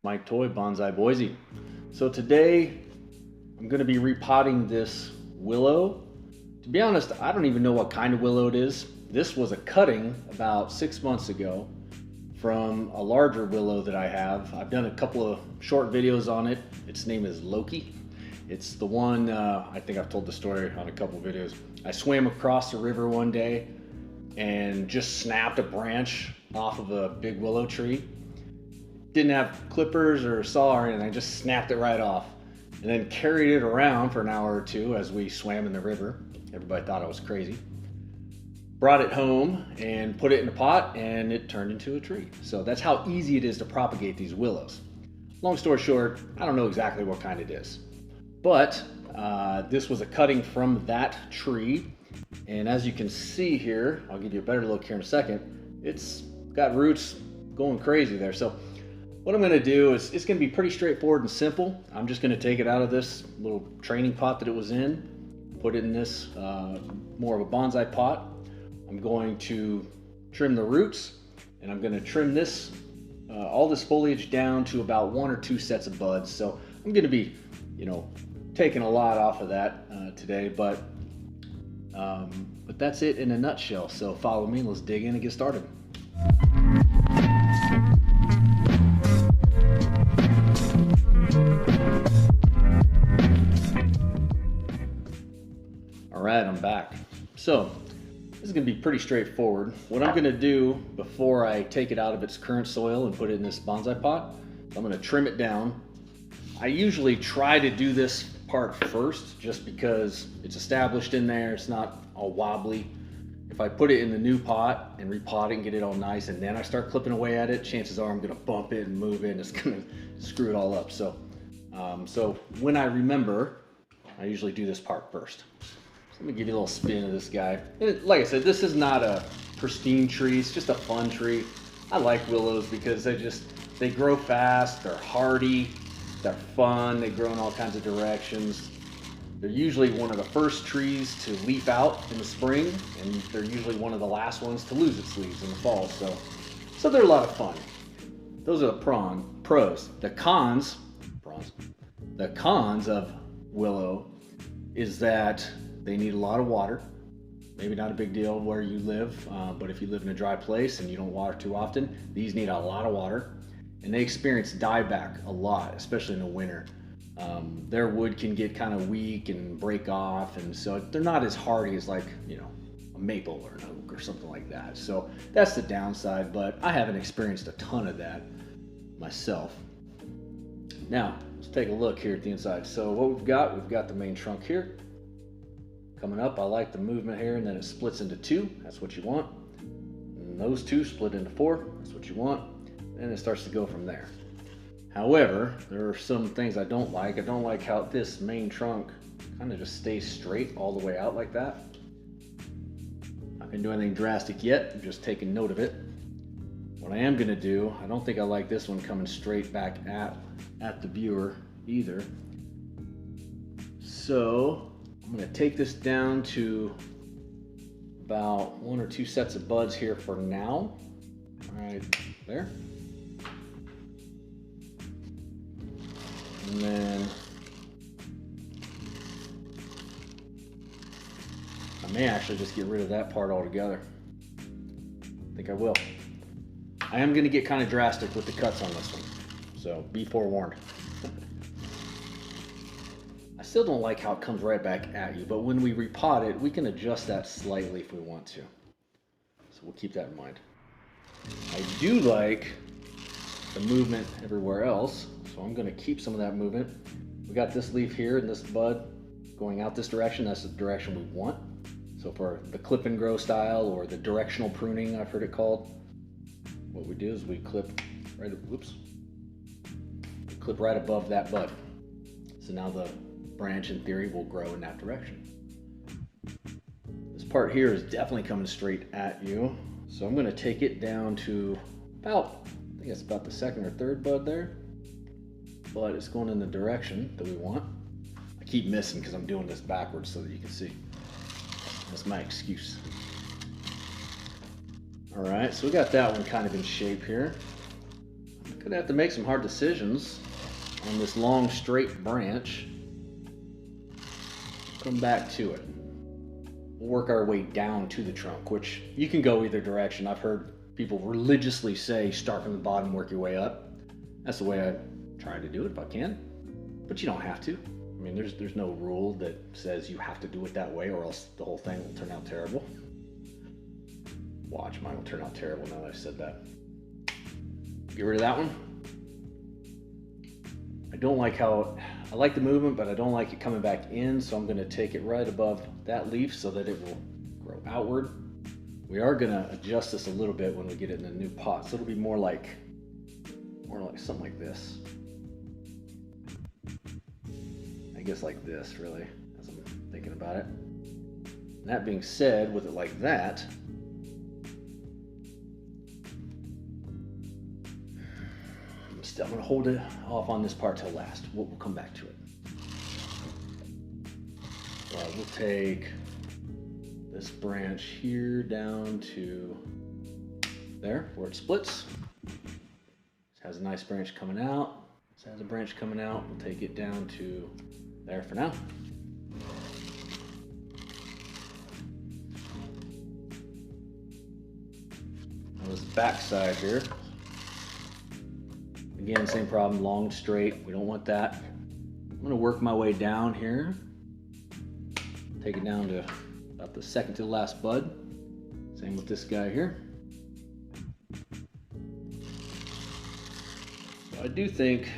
My toy Bonsai Boise. So today I'm going to be repotting this willow. To be honest, I don't even know what kind of willow it is. This was a cutting about 6 months ago from a larger willow that I have. I've done a couple of short videos on it. Its name is Loki. It's the one, I think I've told the story on a couple of videos. I swam across the river one day and just snapped a branch off of a big willow tree. Didn't have clippers or saw or anything, I just snapped it right off and then carried it around for an hour or two as we swam in the river. Everybody thought I was crazy. Brought it home and put it in a pot and it turned into a tree. So that's how easy it is to propagate these willows. Long story short, I don't know exactly what kind it is, but this was a cutting from that tree. And as you can see here, I'll give you a better look here in a second, it's got roots going crazy there. So what I'm gonna do is, it's gonna be pretty straightforward and simple. I'm just gonna take it out of this little training pot that it was in, put it in this more of a bonsai pot. I'm going to trim the roots, and I'm gonna trim this, all this foliage down to about 1 or 2 sets of buds. So I'm gonna be, taking a lot off of that today, but that's it in a nutshell. So follow me, let's dig in and get started. All right, I'm back. So this is gonna be pretty straightforward. What I'm gonna do before I take it out of its current soil and put it in this bonsai pot, I'm gonna trim it down. I usually try to do this part first just because it's established in there, it's not all wobbly. If I put it in the new pot and repot it and get it all nice and then I start clipping away at it, chances are I'm gonna bump it and move it and it's gonna screw it all up. So, so when I remember, I usually do this part first. So let me give you a little spin of this guy. And like I said, this is not a pristine tree, it's just a fun tree. I like willows because they grow fast, they're hardy, they're fun, they grow in all kinds of directions. They're usually one of the first trees to leaf out in the spring, and they're usually one of the last ones to lose its leaves in the fall. So they're a lot of fun. Those are the pros. The cons of willow is that they need a lot of water. Maybe not a big deal where you live, but if you live in a dry place and you don't water too often, these need a lot of water. And they experience dieback a lot, especially in the winter. Their wood can get kind of weak and break off, and so they're not as hardy as like, a maple or an oak or something like that. So that's the downside, but I haven't experienced a ton of that myself. Now, let's take a look here at the inside. So what we've got the main trunk here. Coming up, I like the movement here, and then it splits into 2, that's what you want. And those 2 split into 4, that's what you want. And it starts to go from there. However, there are some things I don't like. I don't like how this main trunk kind of just stays straight all the way out like that. Not gonna do anything drastic yet, I'm just taking note of it. What I am gonna do, I don't think I like this one coming straight back at the viewer either. So I'm gonna take this down to about 1 or 2 sets of buds here for now. Right there. And then I may actually just get rid of that part altogether. I think I will. I am gonna get kind of drastic with the cuts on this one, so be forewarned. I still don't like how it comes right back at you, but when we repot it, we can adjust that slightly if we want to. So we'll keep that in mind. I do like the movement everywhere else, so I'm going to keep some of that movement. We got this leaf here and this bud going out this direction. That's the direction we want. So for the clip and grow style, or the directional pruning, I've heard it called, what we do is we clip right, clip right above that bud. So now the branch in theory will grow in that direction. This part here is definitely coming straight at you. So I'm going to take it down to about, I think it's about the 2nd or 3rd bud there, but it's going in the direction that we want. I keep missing because I'm doing this backwards so that you can see. That's my excuse. All right, so we got that one kind of in shape here. Gonna have to make some hard decisions on this long straight branch. Come back to it. We'll work our way down to the trunk, which you can go either direction. I've heard people religiously say start from the bottom, work your way up. That's the way I try to do it if I can, but you don't have to. I mean, there's no rule that says you have to do it that way or else the whole thing will turn out terrible. Watch, mine will turn out terrible now that I said that. Get rid of that one. I don't like how, I like the movement, but I don't like it coming back in, so I'm gonna take it right above that leaf so that it will grow outward. We are gonna adjust this a little bit when we get it in a new pot, so it'll be more like something like this. I guess like this, really, as I'm thinking about it. And that being said, with it like that, I'm gonna hold it off on this part till last. We'll come back to it. But we'll take this branch here down to there where it splits. This has a nice branch coming out. This has a branch coming out. We'll take it down to there for now. Now this back side here. Again, same problem, long and straight. We don't want that. I'm gonna work my way down here. Take it down to about the second to the last bud. Same with this guy here. So I do think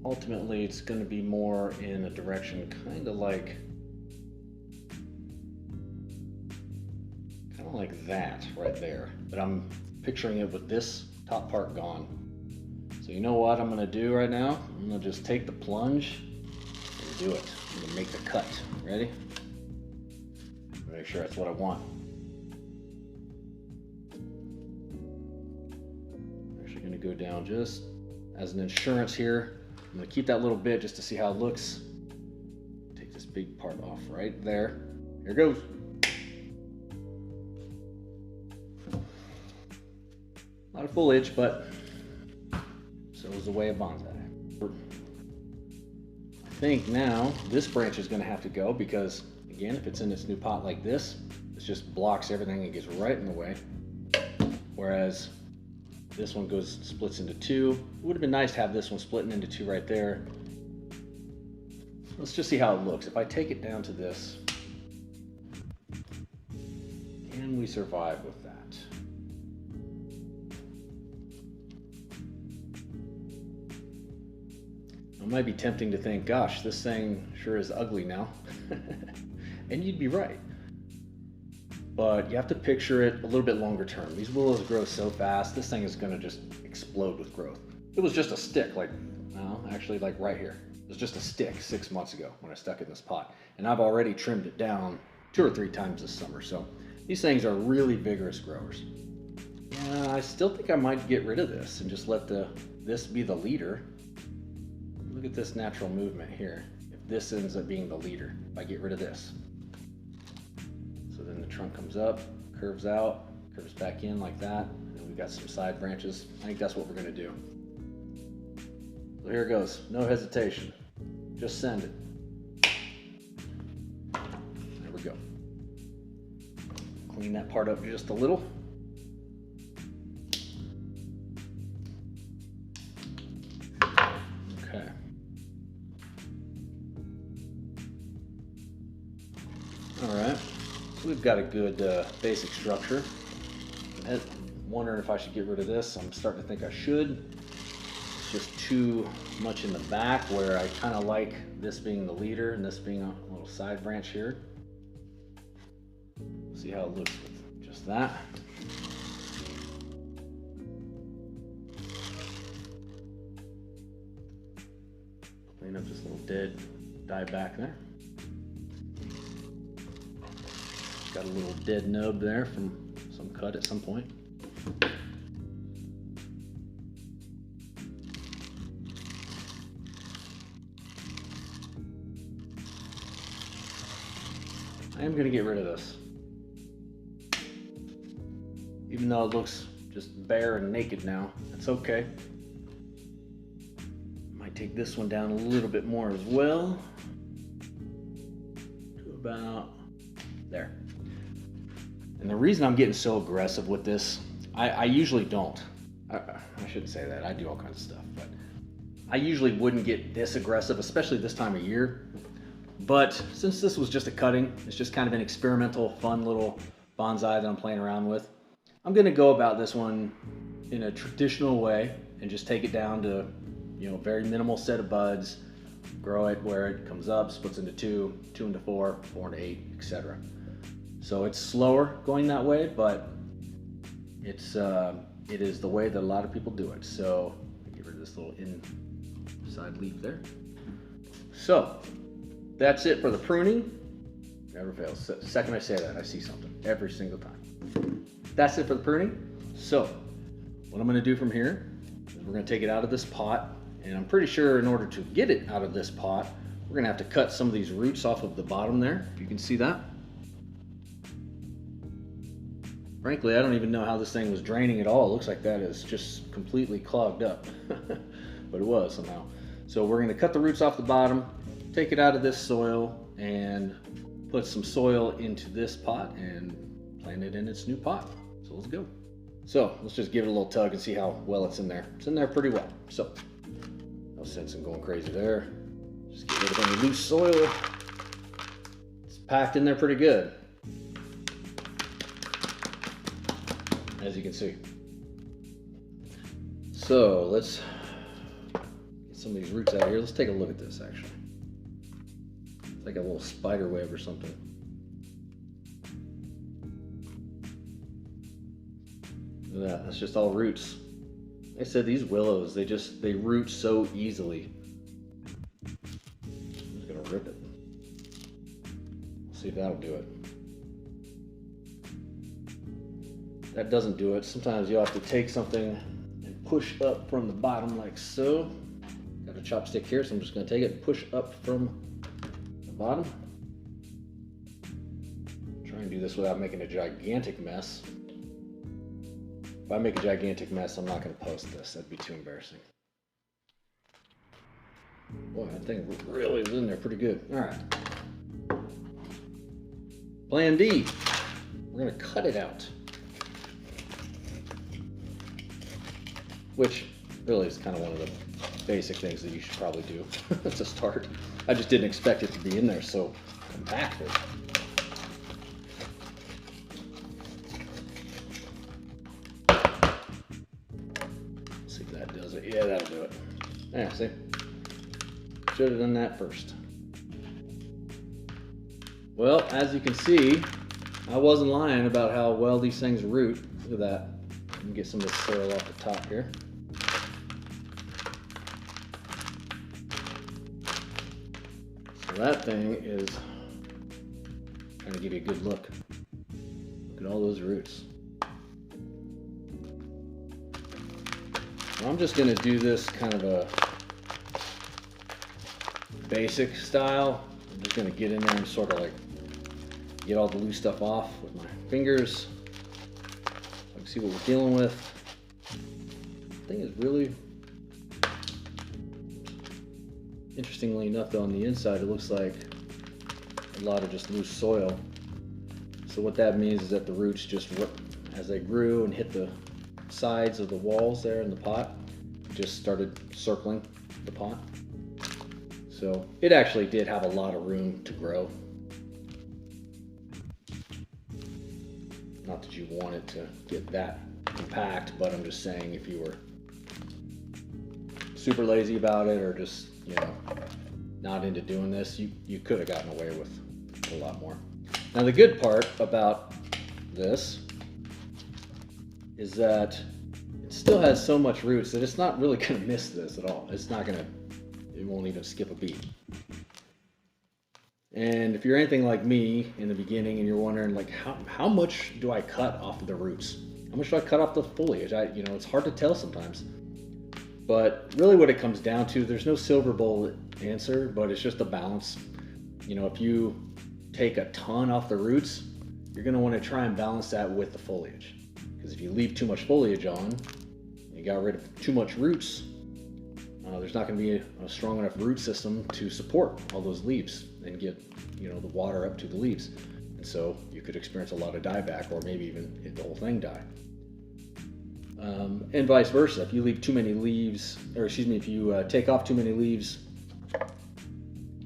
ultimately it's gonna be more in a direction kind of like that right there. But I'm picturing it with this top part gone. So you know what I'm gonna do right now? I'm gonna just take the plunge and do it. I'm gonna make the cut. Ready? Make sure that's what I want. I'm actually gonna go down just as an insurance here. I'm gonna keep that little bit just to see how it looks. Take this big part off right there. Here goes. A lot of foliage, but so is the way of bonsai. I think now this branch is going to have to go because, again, if it's in this new pot like this, it just blocks everything and gets right in the way. Whereas this one splits into two. It would have been nice to have this one splitting into two right there. Let's just see how it looks. If I take it down to this, can we survive with that? It might be tempting to think, gosh, this thing sure is ugly now. And you'd be right. But you have to picture it a little bit longer term. These willows grow so fast, this thing is gonna just explode with growth. It was just a stick, actually like right here. It was just a stick 6 months ago when I stuck it in this pot. And I've already trimmed it down 2 or 3 times this summer. So these things are really vigorous growers. Yeah, I still think I might get rid of this and just let this be the leader. Look at this natural movement here. If this ends up being the leader, if I get rid of this. So then the trunk comes up, curves out, curves back in like that, and we've got some side branches. I think that's what we're gonna do. So here it goes, no hesitation. Just send it. There we go. Clean that part up just a little. Okay. All right, so we've got a good basic structure. I'm wondering if I should get rid of this. I'm starting to think I should. It's just too much in the back where I kind of like this being the leader and this being a little side branch here. See how it looks with just that. Clean up this little dead die back there. Got a little dead nub there from some cut at some point. I am going to get rid of this. Even though it looks just bare and naked now, it's okay. Might take this one down a little bit more as well. To about there. And the reason I'm getting so aggressive with this, I usually don't. I shouldn't say that. I do all kinds of stuff, but I usually wouldn't get this aggressive, especially this time of year. But since this was just a cutting, it's just kind of an experimental, fun little bonsai that I'm playing around with. I'm gonna go about this one in a traditional way and just take it down to, you know, very minimal set of buds, grow it where it comes up, splits into 2, 2 into 4, 4 into 8, etc. So it's slower going that way, but it is the way that a lot of people do it. So get rid of this little inside leaf there. So that's it for the pruning. Never fails. The second I say that, I see something every single time. That's it for the pruning. So what I'm going to do from here is we're going to take it out of this pot, and I'm pretty sure in order to get it out of this pot, we're going to have to cut some of these roots off of the bottom there. If you can see that. Frankly, I don't even know how this thing was draining at all. It looks like that is just completely clogged up, but it was somehow. So we're going to cut the roots off the bottom, take it out of this soil, and put some soil into this pot and plant it in its new pot. So let's go. So let's just give it a little tug and see how well it's in there. It's in there pretty well. So no sense in going crazy there. Just get rid of any loose soil. It's packed in there pretty good, as you can see. So let's get some of these roots out of here. Let's take a look at this actually. It's like a little spider web or something. Look at that, that's just all roots. Like I said, these willows, they root so easily. I'm just gonna rip it. See if that'll do it. That doesn't do it. Sometimes you'll have to take something and push up from the bottom like so. Got a chopstick here, so I'm just gonna take it and push up from the bottom. Try and do this without making a gigantic mess. If I make a gigantic mess, I'm not gonna post this. That'd be too embarrassing. Boy, that thing really was in there pretty good. All right. Plan D. We're gonna cut it out. Which really is kind of one of the basic things that you should probably do to start. I just didn't expect it to be in there so compacted. Let's see if that does it. Yeah, that'll do it. Yeah, see? Should have done that first. Well, as you can see, I wasn't lying about how well these things root. Look at that. Let me get some of this soil off the top here. So that thing is trying to give you a good look. Look at all those roots. Well, I'm just going to do this kind of a basic style. I'm just going to get in there and sort of like get all the loose stuff off with my fingers. See what we're dealing with. The thing is really, interestingly enough though, on the inside it looks like a lot of just loose soil. So what that means is that the roots just, as they grew and hit the sides of the walls there in the pot, just started circling the pot. So it actually did have a lot of room to grow. Not that you want it to get that compact, but I'm just saying if you were super lazy about it or just, you know, not into doing this, you could have gotten away with a lot more. Now the good part about this is that it still has so much roots that it's not really going to miss this at all. It's not going to, it won't even skip a beat. And if you're anything like me in the beginning and you're wondering like how much do I cut off of the roots? How much do I cut off the foliage? You know, it's hard to tell sometimes. But really what it comes down to, there's no silver bullet answer, but it's just a balance. You know, if you take a ton off the roots, you're gonna wanna try and balance that with the foliage. Because if you leave too much foliage on, you got rid of too much roots, there's not going to be a strong enough root system to support all those leaves and get, you know, the water up to the leaves. And so you could experience a lot of dieback, or maybe even hit the whole thing die. And vice versa. If you leave too many leaves, or excuse me, if you take off too many leaves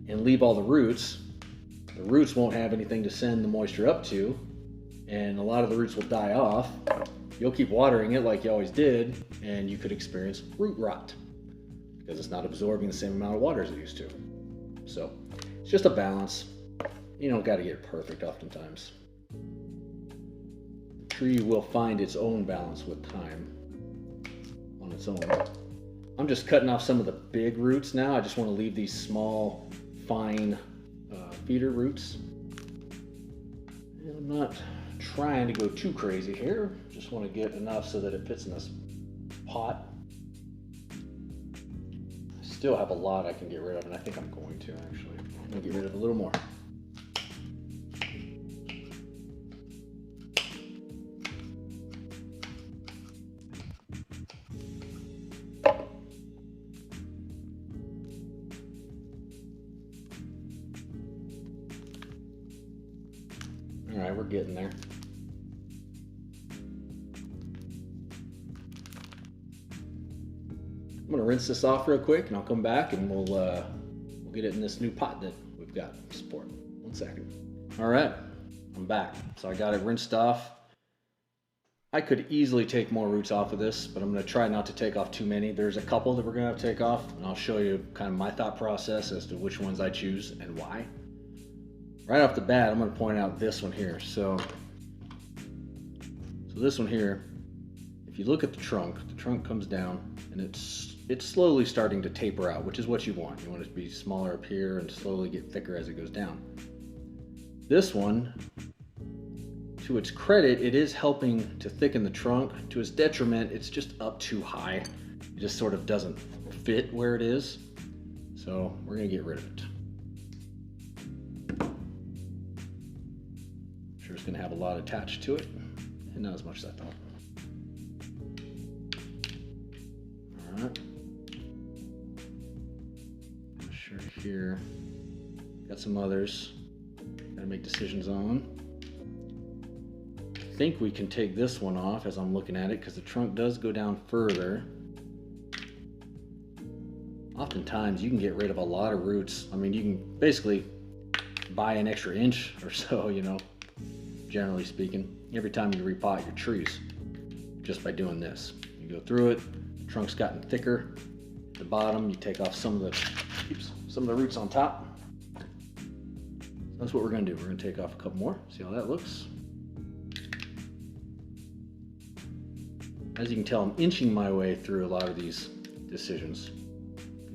and leave all the roots won't have anything to send the moisture up to, and a lot of the roots will die off. You'll keep watering it like you always did, and you could experience root rot because it's not absorbing the same amount of water as it used to. So it's just a balance. You don't got to get it perfect oftentimes. The tree will find its own balance with time on its own. I'm just cutting off some of the big roots now. I just want to leave these small, fine feeder roots. And I'm not trying to go too crazy here. Just want to get enough so that it fits in this pot. I still have a lot I can get rid of, and I think I'm going to actually. I'm going to get rid of a little more. All right, we're getting there. I'm gonna rinse this off real quick, and I'll come back and we'll get it in this new pot that we've got support. 1 second. All right, I'm back. So I got it rinsed off. I could easily take more roots off of this, but I'm gonna try not to take off too many. There's a couple that we're gonna have to take off, and I'll show you kind of my thought process as to which ones I choose and why. Right off the bat, I'm going to point out this one here. So this one here, if you look at the trunk comes down, and it's slowly starting to taper out, which is what you want. You want it to be smaller up here and slowly get thicker as it goes down. This one, to its credit, it is helping to thicken the trunk. To its detriment, it's just up too high. It just sort of doesn't fit where it is. So we're going to get rid of it. It's going to have a lot attached to it, and not as much as I thought. All right. Sure, here. Got some others. Got to make decisions on. I think we can take this one off as I'm looking at it, because the trunk does go down further. Oftentimes, you can get rid of a lot of roots. I mean, you can basically buy an extra inch or so, you know. Generally speaking, every time you repot your trees, just by doing this. You go through it, the trunk's gotten thicker. At the bottom, you take off some of the roots on top. That's what we're gonna do. We're gonna take off a couple more, see how that looks. As you can tell, I'm inching my way through a lot of these decisions.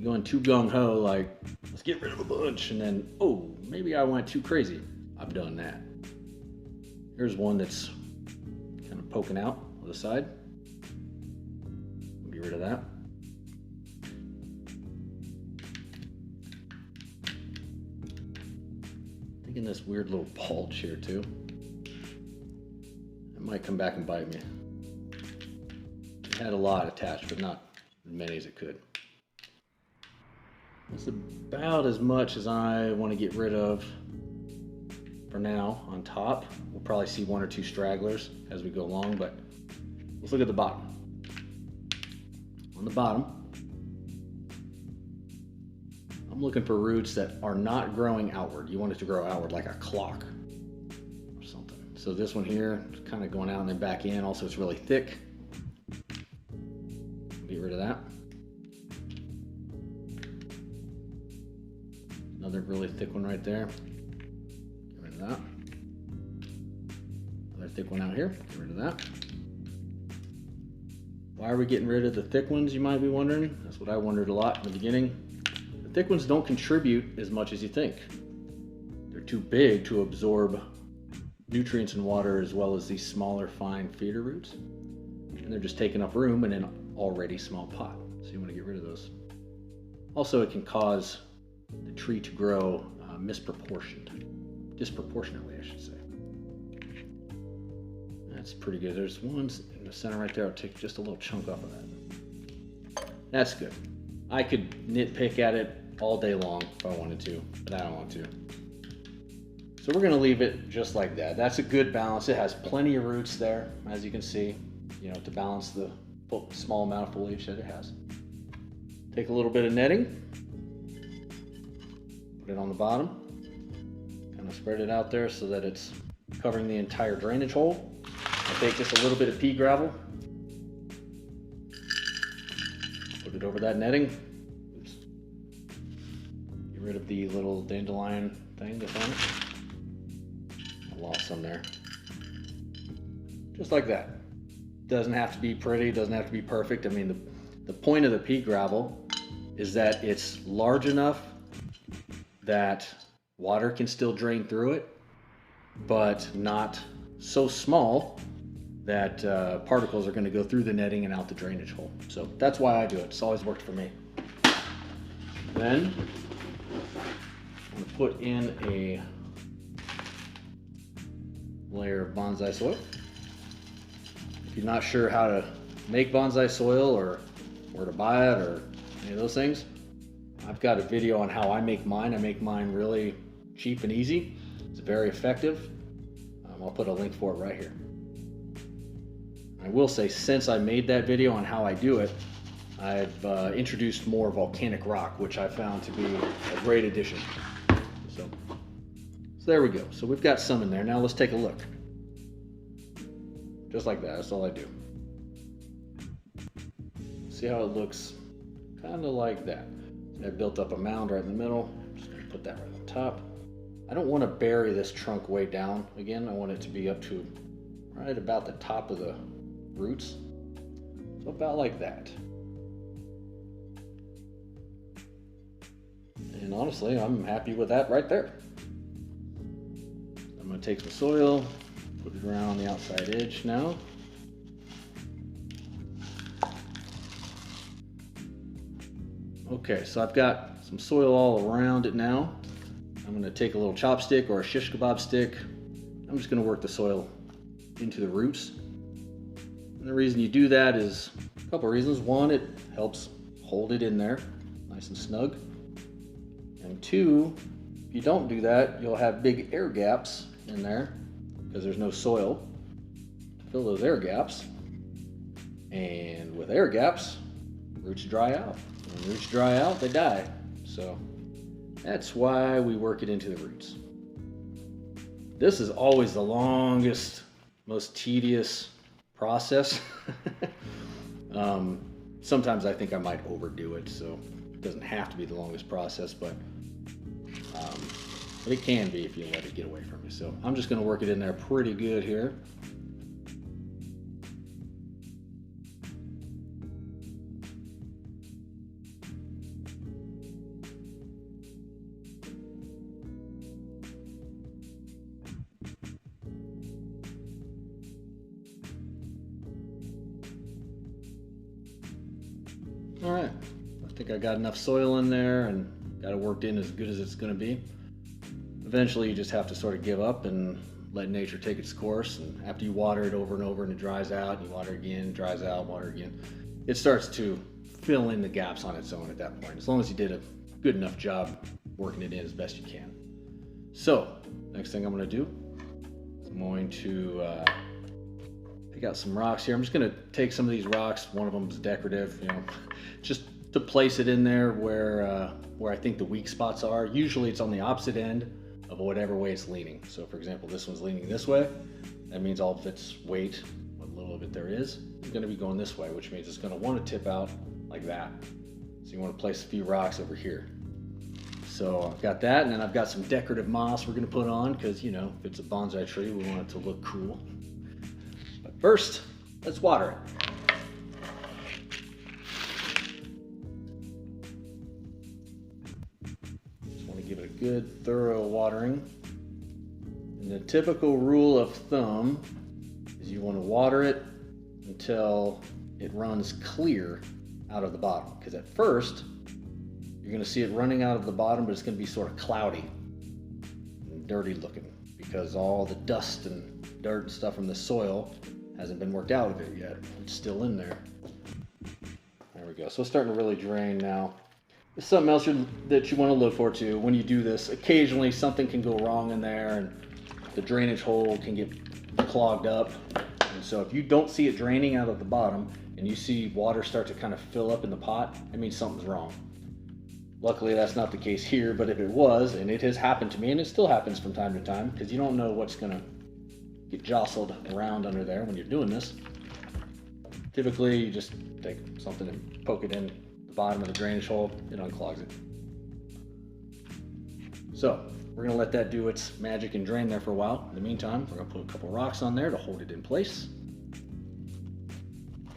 Going too gung-ho, like, let's get rid of a bunch, and then, oh, maybe I went too crazy. I've done that. Here's one that's kind of poking out on the side. We'll get rid of that. Thinking this weird little bulge here too. It might come back and bite me. It had a lot attached, but not as many as it could. That's about as much as I want to get rid of for now on top. We'll probably see 1 or 2 stragglers as we go along, but let's look at the bottom. On the bottom, I'm looking for roots that are not growing outward. You want it to grow outward like a clock or something. So this one here is kind of going out and then back in. Also, it's really thick. Get rid of that. Another really thick one right there. Get rid of that. Another thick one out here. Get rid of that. Why are we getting rid of the thick ones, you might be wondering? That's what I wondered a lot in the beginning. The thick ones don't contribute as much as you think. They're too big to absorb nutrients and water as well as these smaller, fine feeder roots. And they're just taking up room in an already small pot. So you want to get rid of those. Also, it can cause the tree to grow disproportionately, I should say. That's pretty good. There's ones in the center right there. I'll take just a little chunk off of that. That's good. I could nitpick at it all day long if I wanted to, but I don't want to. So we're gonna leave it just like that. That's a good balance. It has plenty of roots there, as you can see, you know, to balance the small amount of foliage that it has. Take a little bit of netting, put it on the bottom, kind of spread it out there so that it's covering the entire drainage hole. I take just a little bit of pea gravel, put it over that netting. Oops. Get rid of the little dandelion thing that's on it. I lost some there. Just like that. Doesn't have to be pretty, doesn't have to be perfect. I mean, the point of the pea gravel is that it's large enough that water can still drain through it, but not so small that particles are going to go through the netting and out the drainage hole. So that's why I do it. It's always worked for me. Then I'm going to put in a layer of bonsai soil. If you're not sure how to make bonsai soil or where to buy it or any of those things, I've got a video on how I make mine. I make mine really cheap and easy. It's very effective. I'll put a link for it right here. I will say, since I made that video on how I do it, I've introduced more volcanic rock, which I found to be a great addition. So there we go. So we've got some in there. Now let's take a look. Just like that, that's all I do. See how it looks? Kind of like that. I built up a mound right in the middle. I'm just gonna put that right on top. I don't want to bury this trunk way down. Again, I want it to be up to right about the top of the roots. So about like that. And honestly, I'm happy with that right there. I'm gonna take some soil, put it around the outside edge now. Okay, so I've got some soil all around it now. I'm going to take a little chopstick or a shish kebab stick. I'm just going to work the soil into the roots. And the reason you do that is a couple reasons. One, it helps hold it in there nice and snug. And two, if you don't do that, you'll have big air gaps in there because there's no soil to fill those air gaps. And with air gaps, roots dry out. When roots dry out, they die. So that's why we work it into the roots. This is always the longest, most tedious process. Sometimes I think I might overdo it, so it doesn't have to be the longest process, but it can be if you let it get away from you. So I'm just going to work it in there pretty good here. All right, I think I got enough soil in there and got it worked in as good as it's going to be. Eventually you just have to sort of give up and let nature take its course, and after you water it over and over and it dries out, and you water again, dries out, water again, it starts to fill in the gaps on its own at that point, as long as you did a good enough job working it in as best you can. So next thing I'm going to do is I'm going to pick out some rocks here. I'm just going to take some of these rocks. One of them is decorative, you know, just to place it in there where I think the weak spots are. Usually it's on the opposite end of whatever way it's leaning. So for example, this one's leaning this way. That means all of its weight, what little of it there is going to be going this way, which means it's going to want to tip out like that. So you want to place a few rocks over here. So I've got that, and then I've got some decorative moss we're going to put on because, you know, if it's a bonsai tree, we want it to look cool. But first, let's water it. Give it a good thorough watering. And the typical rule of thumb is you want to water it until it runs clear out of the bottom, because at first you're going to see it running out of the bottom, but it's going to be sort of cloudy and dirty looking because all the dust and dirt and stuff from the soil hasn't been worked out of it yet. It's still in there. There we go. So it's starting to really drain now. There's something else that you want to look for too when you do this. Occasionally something can go wrong in there and the drainage hole can get clogged up. And so if you don't see it draining out of the bottom and you see water start to kind of fill up in the pot, it means something's wrong. Luckily that's not the case here, but if it was, and it has happened to me, and it still happens from time to time, because you don't know what's gonna get jostled around under there when you're doing this. Typically you just take something and poke it in the bottom of the drainage hole, it unclogs it. So we're gonna let that do its magic and drain there for a while. In the meantime, we're gonna put a couple rocks on there to hold it in place.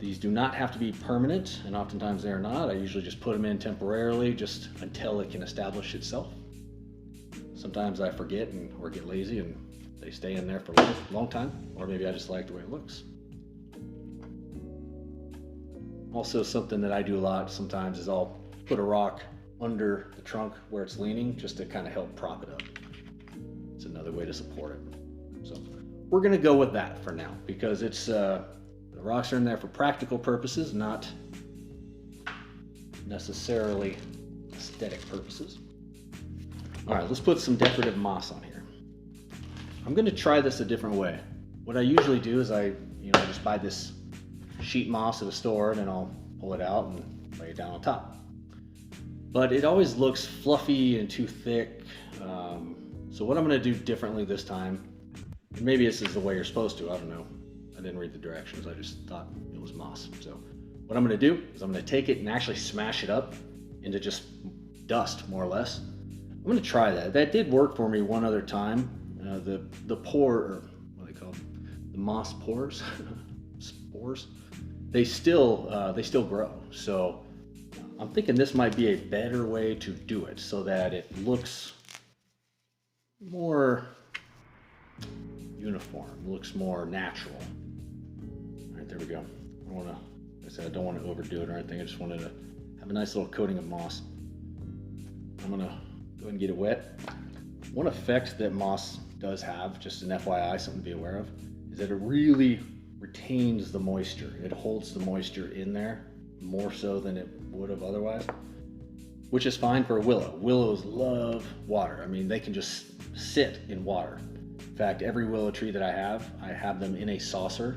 These do not have to be permanent, and oftentimes they're not. I usually just put them in temporarily just until it can establish itself. Sometimes I forget or get lazy and they stay in there for a long time, or maybe I just like the way it looks. Also, something that I do a lot sometimes is I'll put a rock under the trunk where it's leaning just to kind of help prop it up. It's another way to support it. So we're gonna go with that for now because it's the rocks are in there for practical purposes, not necessarily aesthetic purposes. All right, let's put some decorative moss on here. I'm gonna try this a different way. What I usually do is I just buy this sheet moss at a store and then I'll pull it out and lay it down on top. But it always looks fluffy and too thick. So what I'm gonna do differently this time, and maybe this is the way you're supposed to, I don't know. I didn't read the directions, I just thought it was moss. So what I'm gonna do is I'm gonna take it and actually smash it up into just dust, more or less. I'm gonna try that. That did work for me one other time. The pore, or what are they called? The moss pores, spores. They still grow. So I'm thinking this might be a better way to do it so that it looks more uniform, looks more natural. All right, there we go. Like I said, I don't want to overdo it or anything. I just wanted to have a nice little coating of moss. I'm gonna go ahead and get it wet. One effect that moss does have, just an FYI, something to be aware of, is that it really retains the moisture. It holds the moisture in there more so than it would have otherwise, which is fine for a willow. Willows love water. I mean, they can just sit in water. In fact, every willow tree that I have them in a saucer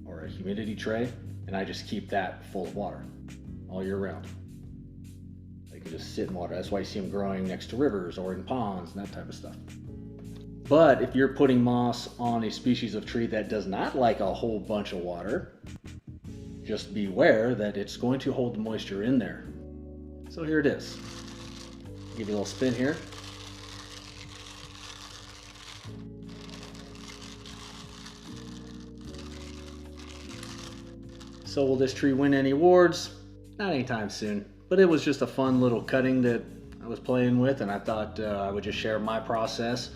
or a humidity tray, and I just keep that full of water all year round. They can just sit in water. That's why you see them growing next to rivers or in ponds and that type of stuff. But if you're putting moss on a species of tree that does not like a whole bunch of water, just beware that it's going to hold the moisture in there. So here it is. Give you a little spin here. So will this tree win any awards? Not anytime soon, but it was just a fun little cutting that I was playing with, and I thought I would just share my process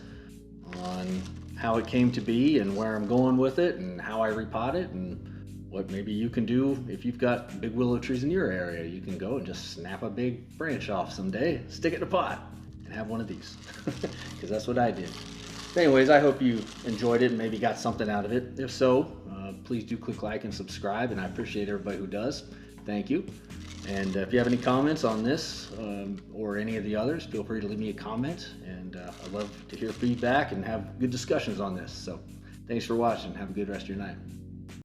on how it came to be and where I'm going with it and how I repot it and what maybe you can do if you've got big willow trees in your area. You can go and just snap a big branch off someday, stick it in a pot, and have one of these, because that's what I did. Anyways, I hope you enjoyed it and maybe got something out of it. If so, please do click like and subscribe, and I appreciate everybody who does. Thank you. And if you have any comments on this or any of the others, feel free to leave me a comment, and I'd love to hear feedback and have good discussions on this. So thanks for watching. Have a good rest of your night.